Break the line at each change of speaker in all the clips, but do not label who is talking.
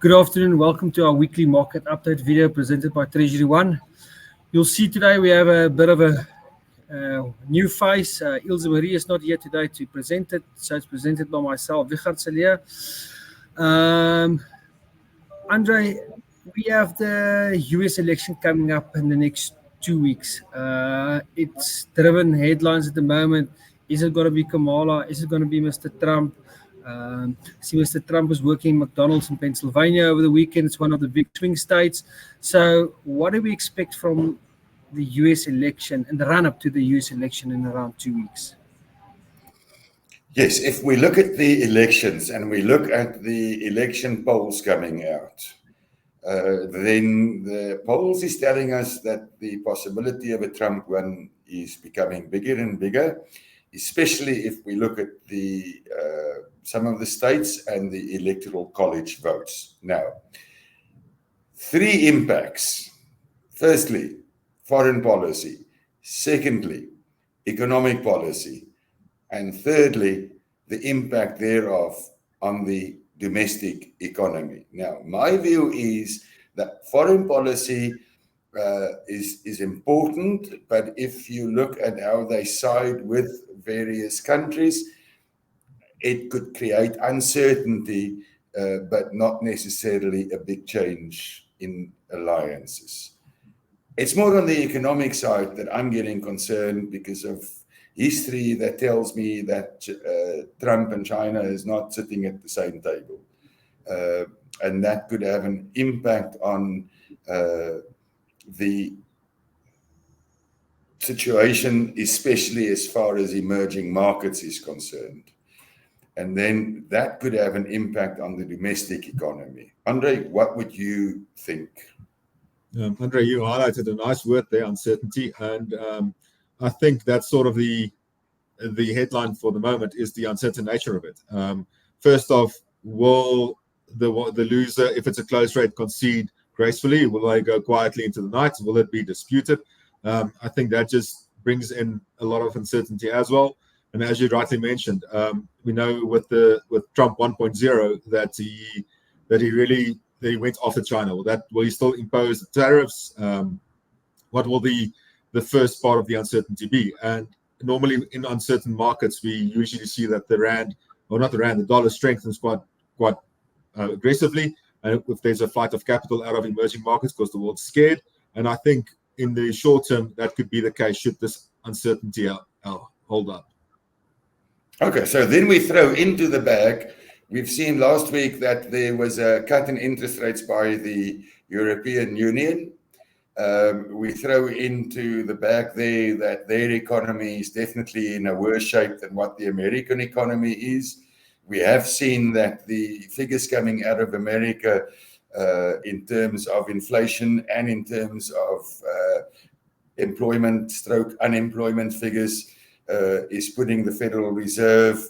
Good afternoon. Welcome to our weekly market update video presented by TreasuryONE. You'll see today we have a bit of a new face. Ilse Marie is not here today to present it, so it's presented by myself, Wichard, Cilliers. Andre, we have the US election coming up in the next 2 weeks. It's driven headlines at the moment. Is it going to be Kamala? Is it going to be Mr. Trump? See, Mr. Trump was working in McDonald's in Pennsylvania over the weekend. It's one of the big swing states. So what do we expect from the US election and the run-up to the US election in around 2 weeks?
Yes, if we look at the elections and we look at the election polls coming out, then the polls is telling us that the possibility of a Trump win is becoming bigger and bigger, especially if we look at the some of the states and the electoral college votes. Now, three impacts. Firstly, foreign policy. Secondly, economic policy. And thirdly, the impact thereof on the domestic economy. Now, my view is that foreign policy is important, but if you look at how they side with various countries, it could create uncertainty, but not necessarily a big change in alliances. It's more on the economic side that I'm getting concerned because of history that tells me that Trump and China is not sitting at the same table. And that could have an impact on the situation, especially as far as emerging markets is concerned. And then that could have an impact on the domestic economy. Andre, what would you think?
Andre, you highlighted a nice word there, uncertainty. And I think that's sort of the headline for the moment is the uncertain nature of it. First off, will the loser, if it's a close rate, concede gracefully? Will they go quietly into the night? Will it be disputed? I think that just brings in a lot of uncertainty as well. And as you rightly mentioned, we know with Trump 1.0 that he went after China. Will he still impose the tariffs? What will the first part of the uncertainty be? And normally in uncertain markets, we usually see that the dollar strengthens quite aggressively. And if there's a flight of capital out of emerging markets because the world's scared. And I think in the short term, that could be the case should this uncertainty hold up.
Okay, so then we throw into the bag. We've seen last week that there was a cut in interest rates by the European Union. We throw into the bag there that their economy is definitely in a worse shape than what the American economy is. We have seen that the figures coming out of America in terms of inflation and in terms of employment/unemployment figures is putting the Federal Reserve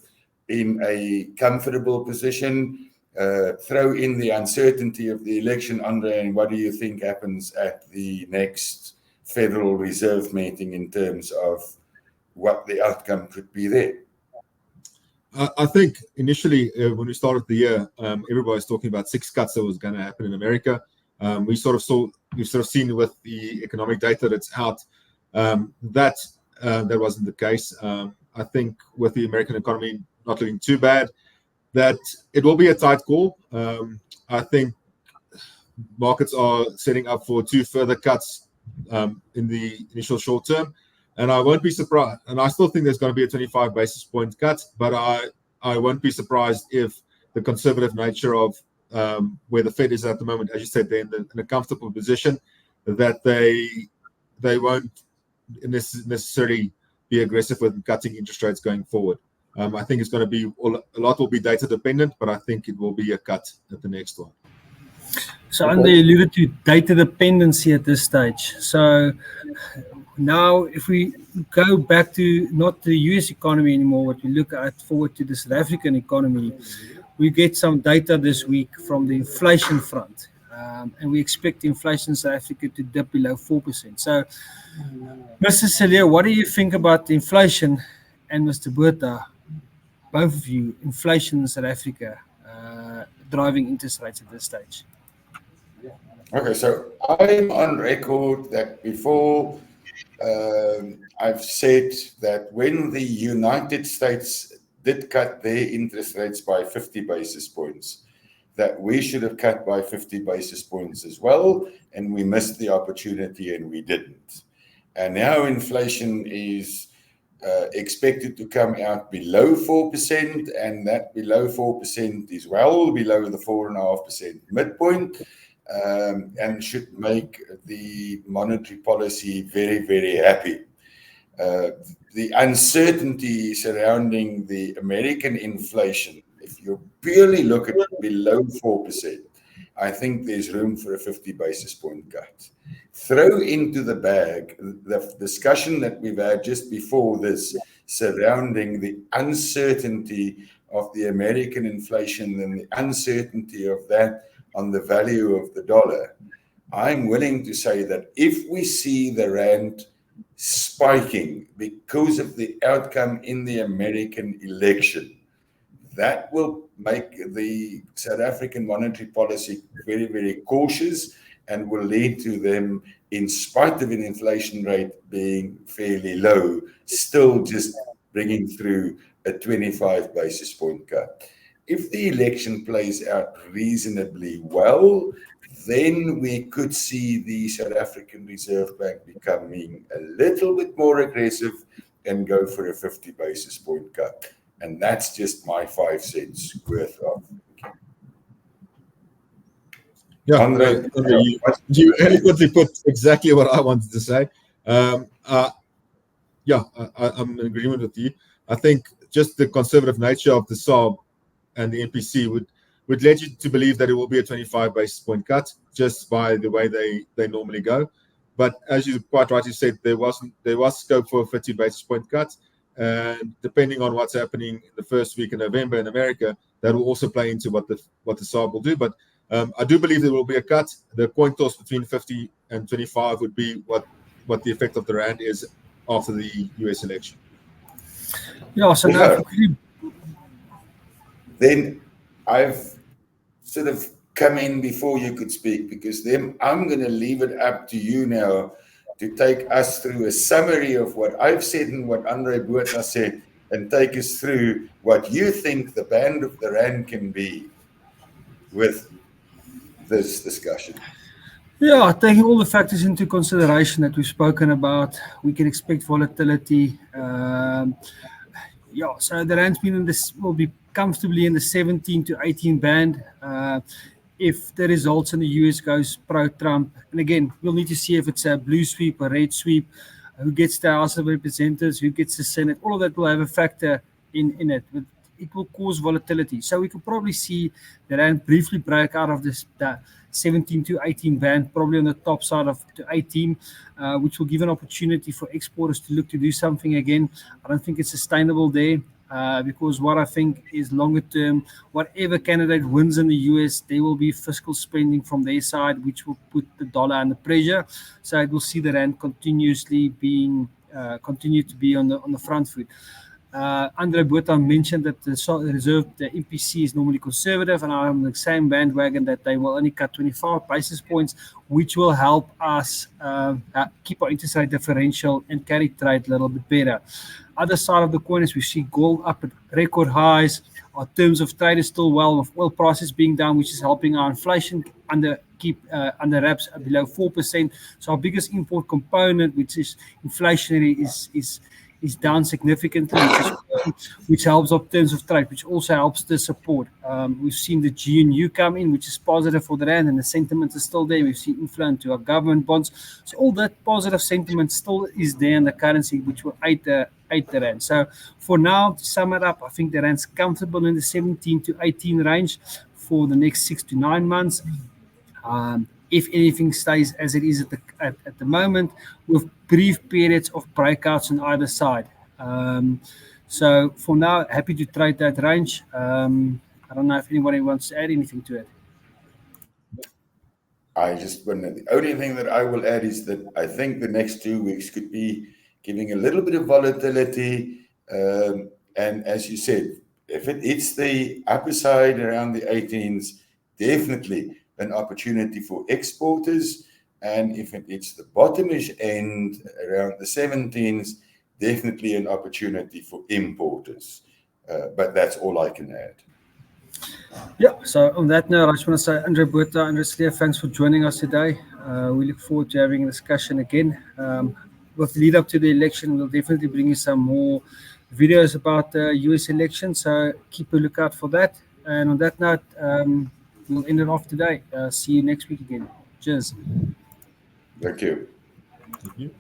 in a comfortable position. Throw in the uncertainty of the election, Andre, and what do you think happens at the next Federal Reserve meeting in terms of what the outcome could be there?
I think initially when we started the year, everybody was talking about 6 cuts that was going to happen in America. We've sort of seen with the economic data that's out that wasn't the case. I think with the American economy not looking too bad, that it will be a tight call. I think markets are setting up for 2 further cuts in the initial short term. And I won't be surprised. And I still think there's going to be a 25 basis point cut, but I won't be surprised if the conservative nature of where the Fed is at the moment, as you said, they're in a comfortable position, that they won't necessarily be aggressive with cutting interest rates going forward. I think it's going to be a lot will be data dependent, but I think it will be a cut at the next one.
So Andre alluded to data dependency at this stage. So now if we go back to not the US economy anymore, but we look forward to the South African economy, we get some data this week from the inflation front. And we expect inflation in South Africa to dip below 4%. So, Mr. Cilliers, what do you think about the inflation? And Mr. Botha, both of you, inflation in South Africa, driving interest rates at this stage.
Okay, so I'm on record that before I've said that when the United States did cut their interest rates by 50 basis points, that we should have cut by 50 basis points as well, and we missed the opportunity and we didn't. And now inflation is expected to come out below 4%, and that below 4% is well below the 4.5% midpoint, and should make the monetary policy very, very happy. The uncertainty surrounding the American inflation, if you purely look at below 4%, I think there's room for a 50 basis point cut. Throw into the bag the discussion that we've had just before this surrounding the uncertainty of the American inflation and the uncertainty of that on the value of the dollar. I'm willing to say that if we see the rand spiking because of the outcome in the American election, that will make the South African monetary policy very, very cautious and will lead to them, in spite of an inflation rate being fairly low, still just bringing through a 25 basis point cut. If the election plays out reasonably well, then we could see the South African Reserve Bank becoming a little bit more aggressive and go for a 50 basis point cut. And that's just my 5 cents worth of.
Yeah, André, you eloquently put exactly what I wanted to say. I'm in agreement with you. I think just the conservative nature of the SARB and the MPC would lead you to believe that it will be a 25 basis point cut just by the way they normally go. But as you quite rightly said, there was scope for a 50 basis point cut. And depending on what's happening in the first week in November in America, that will also play into what the SARB will do. But I do believe there will be a cut. The coin toss between 50 and 25 would be what the effect of the rand is after the US election.
Yeah, so now
then I've sort of come in before you could speak, because then I'm going to leave it up to you now to take us through a summary of what I've said and what André Botha said, and take us through what you think the band of the rand can be with this discussion.
Yeah, taking all the factors into consideration that we've spoken about, we can expect volatility. So the rand's will be comfortably in the 17 to 18 band. If the results in the US goes pro-Trump, and again, we'll need to see if it's a blue sweep or red sweep, who gets the House of Representatives, who gets the Senate, all of that will have a factor in it. But it will cause volatility. So we could probably see the rand briefly break out of the 17 to 18 band, probably on the top side of to 18, which will give an opportunity for exporters to look to do something again. I don't think it's sustainable there. Because what I think is longer term, whatever candidate wins in the US, there will be fiscal spending from their side, which will put the dollar under pressure. So it will see the rand continue to be on the front foot. André Botha mentioned that the MPC is normally conservative, and I'm on the same bandwagon that they will only cut 25 basis points, which will help us keep our interest rate differential and carry trade a little bit better. Other side of the coin is we see gold up at record highs. Our terms of trade is still well, with oil prices being down, which is helping our inflation keep under wraps below 4%. So our biggest import component, which is inflationary, is down significantly, which helps our terms of trade, which also helps the support. We've seen the GNU come in, which is positive for the rand, and the sentiment is still there. We've seen inflow into our government bonds. So all that positive sentiment still is there in the currency, which will aid the rand. So for now, to sum it up, I think the rand's comfortable in the 17 to 18 range for the next 6 to 9 months. If anything stays as it is at the moment, with brief periods of breakouts on either side. So for now, happy to trade that range. I don't know if anybody wants to add anything to it.
The only thing that I will add is that I think the next 2 weeks could be giving a little bit of volatility. And as you said, if it hits the upper side around the 18s, definitely an opportunity for exporters. And if it hits the bottomish end around the 17s, definitely an opportunity for importers. But that's all I can add.
Yeah, so on that note, I just want to say, André Ciliiers, thanks for joining us today. We look forward to having a discussion again. With the lead up to the election, we'll definitely bring you some more videos about the US election, so keep a lookout for that. And on that note, we'll end it off today. See you next week again. Cheers.
Thank you.
Thank you.